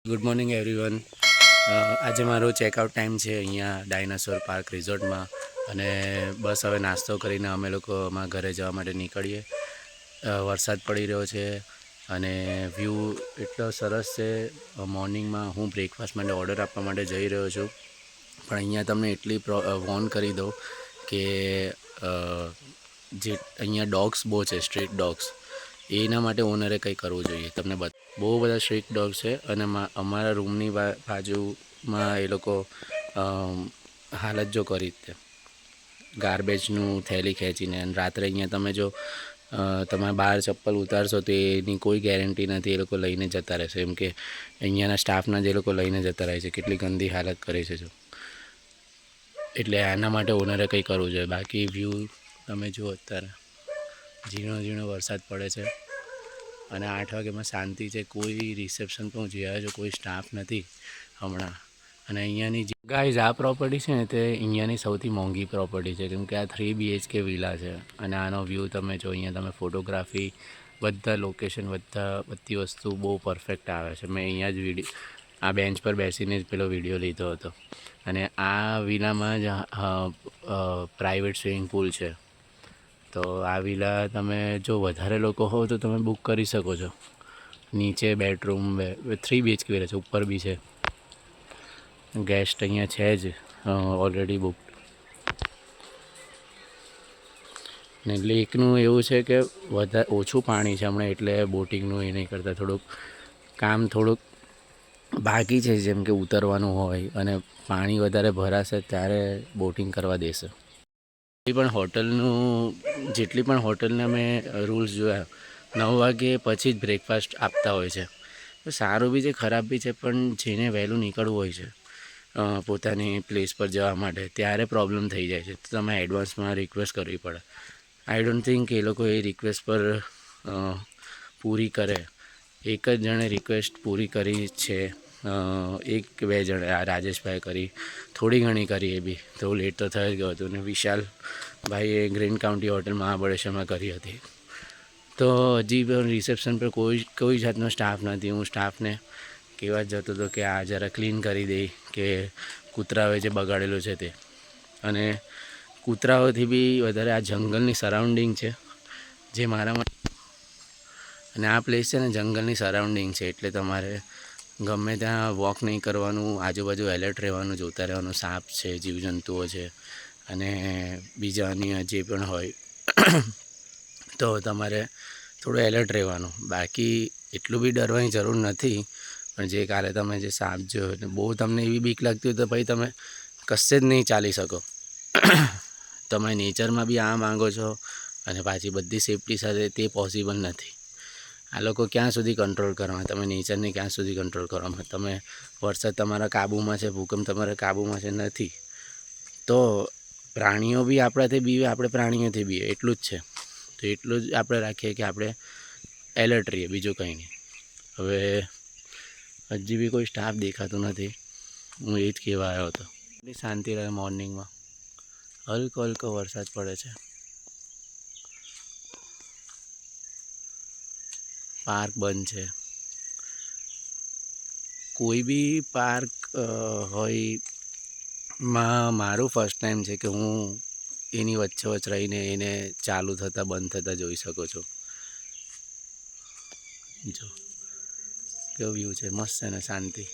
Good morning everyone. આજે મારો checkout time છે અહીંયા ડાયનાસોર પાર્ક રિઝોર્ટમાં અને બસ હવે નાસ્તો કરીને અમે લોકો અમારા ઘરે જવા માટે નીકળીએ. વરસાદ પડી રહ્યો છે અને વ્યૂ એટલો સરસ છે. મોર્નિંગમાં હું બ્રેકફાસ્ટ માટે ઓર્ડર આપવા માટે જઈ રહ્યો છું, પણ અહીંયા તમને એટલી વોર્ન કરી દઉં કે જે અહીંયા ડોગ્સ બહુ છે, સ્ટ્રીટ ડોગ્સ, એના માટે ઓનરે કંઈ કરવું જોઈએ. તમને બહુ બધા સ્ટ્રીટ ડોગ્સ છે અને અમારા રૂમની બાજુમાં એ લોકો હાલત જો કરી દે ગાર્બેજનું થેલી ખેંચીને. અને રાત્રે અહીંયા તમે જો તમે બહાર ચપ્પલ ઉતારશો તો એની કોઈ ગેરંટી નથી, એ લોકો લઈને જતા રહેશે. એમ કે અહીંયાના સ્ટાફના જે લોકો લઈને જતા રહે છે, કેટલી ગંદી હાલત કરે છે. જો એટલે આના માટે ઓનરે કંઈ કરવું જોઈએ. બાકી વ્યૂ તમે જુઓ, અત્યારે ઝીણો ઝીણો વરસાદ પડે છે અને 8 વાગ્યામાં શાંતિ છે. કોઈ રિસેપ્શન પર હું જોઈ આવ્યો છું, કોઈ સ્ટાફ નથી હમણાં. અને અહીંયાની ગાઈઝ આ પ્રોપર્ટી છે ને, તે અહીંયાની સૌથી મોંઘી પ્રોપર્ટી છે, કેમકે આ 3 BHK વિલા છે. અને આનો વ્યૂ તમે જો, અહીંયા તમે ફોટોગ્રાફી, બધા લોકેશન, બધી વસ્તુ બહુ પરફેક્ટ આવે છે. મેં અહીંયા જ આ બેન્ચ પર બેસીને જ પેલો વિડીયો લીધો હતો. અને આ વિલામાં જ પ્રાઇવેટ સ્વિમિંગ પુલ છે. તો આ વિલા તમે જો વધારે લોકો હોવ તો તમે બુક કરી શકો છો. નીચે બેડરૂમ 3 BHK વિલા છે, ઉપર બી છે. ગેસ્ટ અહીંયા છે જ ઓલરેડી બુક. ને લેકનું એવું છે કે વધારે ઓછું પાણી છે હમણાં, એટલે બોટિંગનું એ નહીં કરતા. થોડુંક બાકી છે, જેમ કે ઉતરવાનું હોય અને પાણી વધારે ભરાશે ત્યારે બોટિંગ કરવા દેશે. જેટલી પણ હોટલના મેં રૂલ્સ જોયા, 9 વાગે પછી જ બ્રેકફાસ્ટ આપતા હોય છે. તો સારું બી છે, ખરાબ બી છે, પણ જેને વહેલું નીકળવું હોય છે પોતાની પ્લેસ પર જવા માટે, ત્યારે પ્રોબ્લેમ થઈ જાય છે. તો તમે એડવાન્સમાં રિક્વેસ્ટ કરવી પડે. આઈ ડોન્ટ થિંક એ લોકો એ રિક્વેસ્ટ પર પૂરી કરે. એક જ જણે રિક્વેસ્ટ પૂરી કરી છે, 1-2 જણે, આ રાજેશભાઈ કરી, થોડી ઘણી કરી. એ બી થોડું લેટ તો થઈ જ ગયું હતું. અને વિશાલભાઈએ ગ્રીન કાઉન્ટી હોટલ મહાબળેશ્વરમાં કરી હતી. તો હજી પણ રિસેપ્શન પર કોઈ જાતનો સ્ટાફ નથી. હું સ્ટાફને કહેવા જ જતો હતો કે આ જરા ક્લીન કરી દે, કે કૂતરાઓએ જે બગાડેલું છે તે. અને કૂતરાઓથી બી વધારે આ જંગલની સરાઉન્ડિંગ છે જે મારામાં. અને આ પ્લેસ છે ને જંગલની સરાઉન્ડિંગ છે, એટલે તમારે ગમે ત્યાં વોક નહીં કરવાનું, આજુબાજુ એલર્ટ રહેવાનું, જોતા રહેવાનું. સાપ છે, જીવજંતુઓ છે અને બીજા અન્ય જે પણ હોય તો તમારે થોડું એલર્ટ રહેવાનું. બાકી એટલું બી ડરવાની જરૂર નથી. પણ જે કાલે તમે જે સાપ જોયો, બહુ તમને એવી બીક લાગતી હોય તો ભાઈ તમે કશે જ નહીં ચાલી શકો. તમે નેચરમાં બી આ માંગો છો અને પાછી બધી સેફટી સાથે, તે પોસિબલ નથી. આ લોકો ક્યાં સુધી કંટ્રોલ કરવાના? તમે નેચરને ક્યાં સુધી કંટ્રોલ કરવાના? તમે વરસાદ તમારા કાબૂમાં છે, ભૂકંપ તમારા કાબૂમાં છે નથી. તો પ્રાણીઓ બી આપણાથી બીવે, આપણે પ્રાણીઓથી બીવે, એટલું જ છે. તો એટલું જ આપણે રાખીએ કે આપણે એલર્ટ રહીએ, બીજું કંઈ નહીં. હવે હજી બી કોઈ સ્ટાફ દેખાતું નથી. હું એ જ કહેવા આવ્યો હતો. એટલી શાંતિ રહે મોર્નિંગમાં. હલકો હલકો વરસાદ પડે છે. પાર્ક બંધ છે. કોઈ બી પાર્ક હોય માં મારું ફર્સ્ટ ટાઈમ છે કે હું એની વચ્ચોવચ્ચ રહીને એને ચાલુ થતાં બંધ થતાં જોઈ શકો છો. જો કેવો વ્યૂ છે, મસ્ત છે ને, શાંતિ.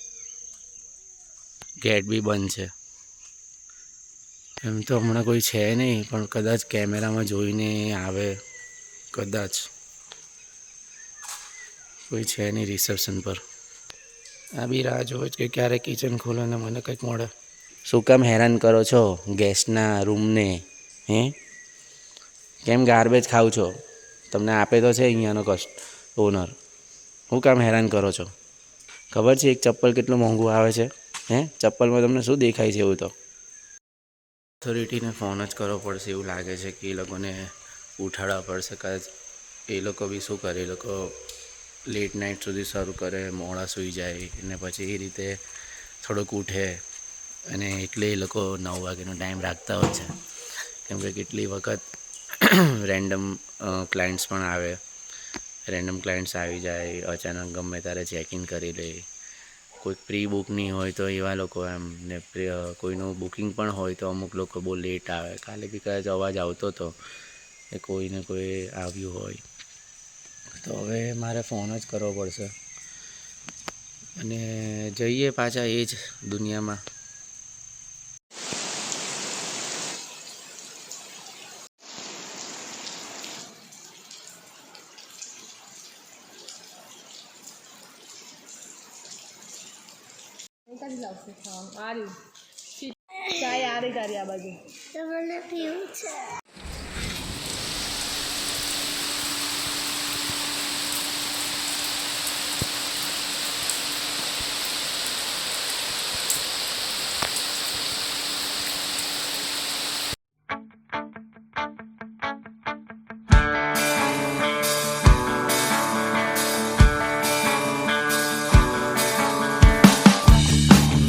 ગેટ બી બંધ છે. એમ તો હમણાં કોઈ છે નહીં, પણ કદાચ કેમેરામાં જોઈને આવે, કદાચ. કોઈ છે નહીં રિસેપ્શન પર. આ બી રાહ જોવે છે કે ક્યારે કિચન ખોલે ને મને કંઈક મળે. શું કામ હેરાન કરો છો ગેસ્ટના રૂમને? કેમ ગાર્બેજ ખાવ છો? તમને આપે તો છે અહીંયાનો ઓનર. શું કામ હેરાન કરો છો? ખબર છે એક ચપ્પલ કેટલું મોંઘું આવે છે? ચપ્પલમાં તમને શું દેખાય છે? એવું તો ઓથોરિટીને ફોન જ કરવો પડશે એવું લાગે છે, કે એ લોકોને ઉઠાડવા પડશે. કદાચ એ લોકો બી શું કરે, એ લોકો લેટ નાઇટ સુધી સર્વ કરે, મોડા સૂઈ જાય અને પછી એ રીતે થોડુંક ઉઠે. અને એટલે એ લોકો 9 વાગ્યાનો ટાઈમ રાખતા હોય છે. કેમ કે કેટલી વખત રેન્ડમ ક્લાયન્ટ્સ પણ આવે. રેન્ડમ ક્લાયન્ટ્સ આવી જાય અચાનક, ગમે ત્યારે ચેક ઇન કરી લે. કોઈક પ્રી બુક નહીં હોય તો એવા લોકો એમ ને કોઈનું બુકિંગ પણ હોય તો અમુક લોકો બહુ લેટ આવે. કાલે બી કદાચ અવાજ આવતો હતો કે કોઈને કોઈ આવ્યું હોય. તો હવે મારે ફોન જ કરવો પડશે અને જઈએ પાછા એ જ દુનિયામાં.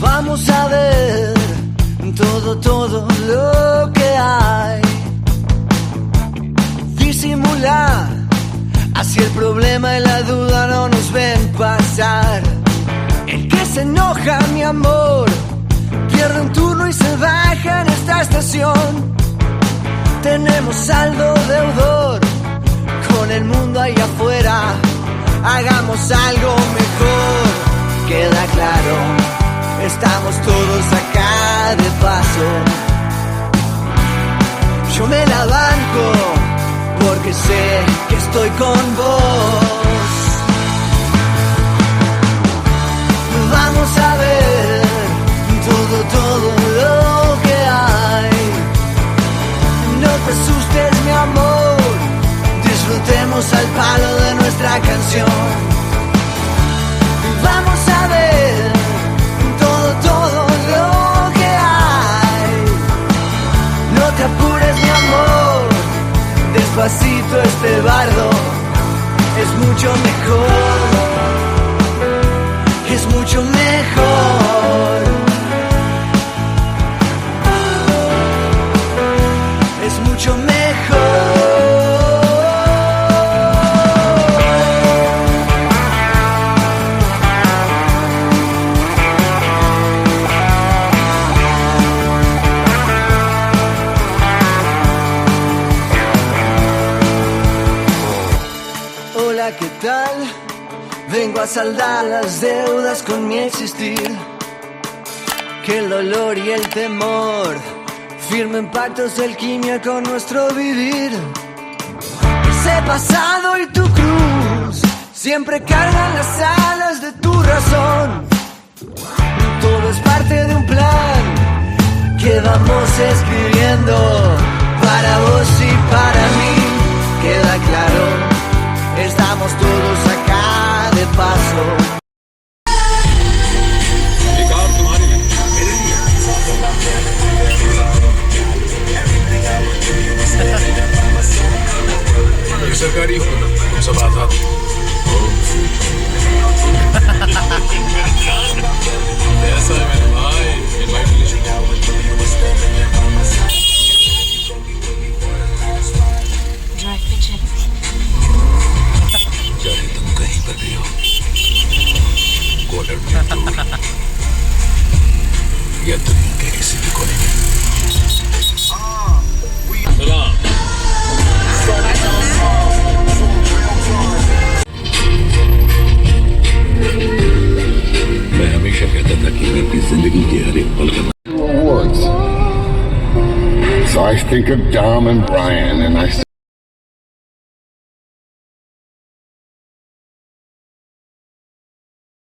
Vamos a ver todo lo que hay. Disimular, así el problema y la duda no nos ven pasar. El que se enoja, mi amor, pierde un turno y se baja en esta estación. Tenemos saldo deudor con el mundo ahí afuera. Hagamos algo mejor, queda claro. Estamos todos acá de paso. Yo me la banco porque sé que estoy con vos. Vamos a ver todo lo que hay. No te asustes, mi amor. Disfrutemos al palo de nuestra canción. Vamos a ver todo lo que hay. No te apures, mi amor. Despacito este bardo es mucho mejor. Es mucho mejor. Es mucho mejor. ¿Qué tal? Vengo a saldar las deudas con mi existir. Que el dolor y el temor firmen pactos de alquimia con nuestro vivir. Ese pasado y tu cruz siempre cargan las alas de tu razón. Todo es parte de un plan que vamos escribiendo para vos y para mí. Queda claro. Estamos todos acá de paso. ये सरकारी हुक्म तुम सब आजाद ऐसा है मेरे भाई चाहे तुम कहीं पर भी हो, क्वार्टर में दूर या दुनिया के किसी भी कोने में। सलाम। मैं हमेशा कहता था कि मैं अपनी जिंदगी के हर एक पल का awards. So I think of Dom and Brian, and I